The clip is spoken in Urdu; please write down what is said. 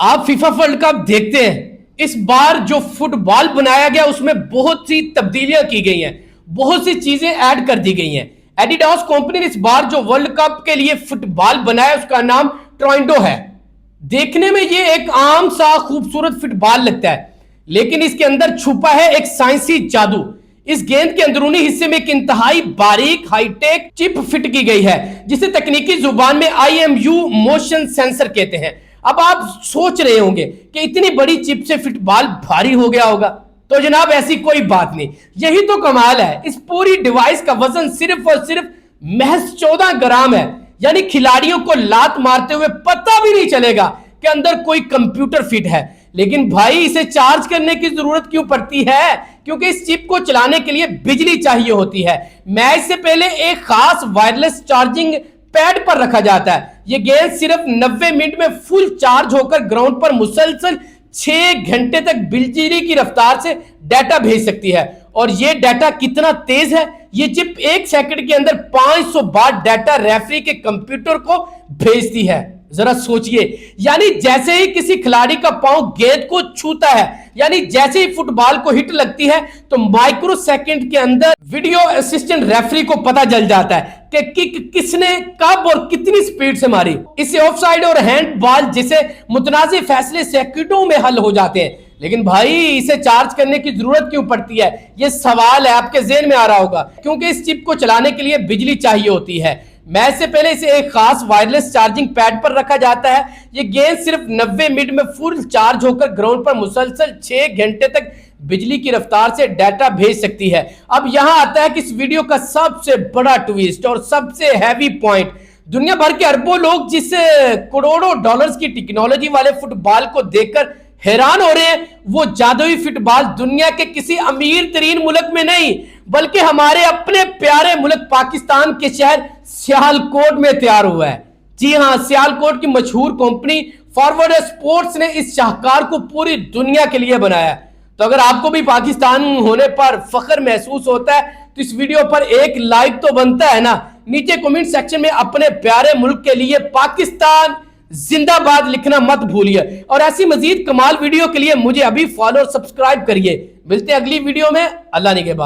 آپ فیفا ورلڈ کپ دیکھتے ہیں، اس بار جو فٹ بال بنایا گیا اس میں بہت سی تبدیلیاں کی گئی ہیں، بہت سی چیزیں ایڈ کر دی گئی ہیں۔ ایڈیڈاس کمپنی نے اس بار جو ورلڈ کپ کے لیے فٹ بال بنایا اس کا نام ٹرائنڈو ہے۔ دیکھنے میں یہ ایک عام سا خوبصورت فٹ بال لگتا ہے، لیکن اس کے اندر چھپا ہے ایک سائنسی جادو۔ اس گیند کے اندرونی حصے میں ایک انتہائی باریک ہائی ٹیک چپ فٹ کی گئی ہے، جسے تکنیکی زبان میں IMU موشن سینسر کہتے ہیں۔ اب آپ سوچ رہے ہوں گے کہ اتنی بڑی چپ سے فٹ بال بھاری ہو گیا ہوگا، تو جناب ایسی کوئی بات نہیں، یہی تو کمال ہے۔ اس پوری ڈیوائس کا وزن صرف اور صرف محض 14 گرام ہے، یعنی کھلاڑیوں کو لات مارتے ہوئے پتہ بھی نہیں چلے گا کہ اندر کوئی کمپیوٹر فٹ ہے۔ لیکن بھائی اسے چارج کرنے کی ضرورت کیوں پڑتی ہے؟ کیونکہ اس چپ کو چلانے کے لیے بجلی چاہیے ہوتی ہے۔ میچ سے پہلے ایک خاص وائرلیس چارجنگ پیڈ پر رکھا جاتا ہے۔ یہ گیند صرف 90 منٹ میں فل چارج ہو کر گراؤنڈ پر مسلسل 6 گھنٹے تک بجلی کی رفتار سے ڈیٹا بھیج سکتی ہے۔ اور یہ ڈیٹا کتنا تیز ہے؟ یہ چپ 1 سیکنڈ کے اندر 500 بار ڈیٹا ریفری کے کمپیوٹر کو بھیجتی ہے۔ ذرا سوچئے، یعنی جیسے ہی کسی کھلاڑی کا پاؤں گیند کو چھوتا ہے، یعنی جیسے ہی فٹ بال کو ہٹ لگتی ہے تو مائکرو سیکنڈ کے اندر ویڈیو اسسٹنٹ ریفری کو پتہ چل جاتا ہے کہ کک کس نے کب اور کتنی سپیڈ سے ماری۔ اسے آف سائیڈ اور ہینڈ بال جیسے متنازع فیصلے سیکنڈوں میں حل ہو جاتے ہیں۔ لیکن بھائی اسے چارج کرنے کی ضرورت کیوں پڑتی ہے؟ یہ سوال ہے آپ کے ذہن میں آ رہا ہوگا۔ کیونکہ اس چپ کو چلانے کے لیے بجلی چاہیے ہوتی ہے۔ میچ سے پہلے اسے ایک خاص وائرلیس چارجنگ پیڈ پر رکھا جاتا ہے۔ یہ گیند صرف 90 منٹ میں فل چارج ہو کر گراؤنڈ پر مسلسل 6 گھنٹے تک بجلی کی رفتار سے ڈیٹا بھیج سکتی ہے۔ اب یہاں آتا ہے کہ اس ویڈیو کا سب سے بڑا ٹویسٹ اور سب سے ہیوی پوائنٹ۔ دنیا بھر کے اربوں لوگ جس کروڑوں ڈالرز کی ٹیکنالوجی والے فٹ بال کو دیکھ کر حیران ہو رہے ہیں، وہ جادوئی فٹ بال دنیا کے کسی امیر ترین ملک میں نہیں بلکہ ہمارے اپنے پیارے ملک پاکستان کے شہر سیالکوٹ میں تیار ہوا ہے۔ جی ہاں، سیالکوٹ کی مشہور کمپنی فارورڈ اسپورٹس نے اس شاہکار کو پوری دنیا کے لیے بنایا ہے۔ تو اگر آپ کو بھی پاکستان ہونے پر فخر محسوس ہوتا ہے تو اس ویڈیو پر ایک لائک تو بنتا ہے نا۔ نیچے کمنٹ سیکشن میں اپنے پیارے ملک کے لیے پاکستان زندہ باد لکھنا مت بھولیے، اور ایسی مزید کمال ویڈیو کے لیے مجھے ابھی فالو اور سبسکرائب کریے۔ ملتے ہیں اگلی ویڈیو میں، اللہ نگہبان۔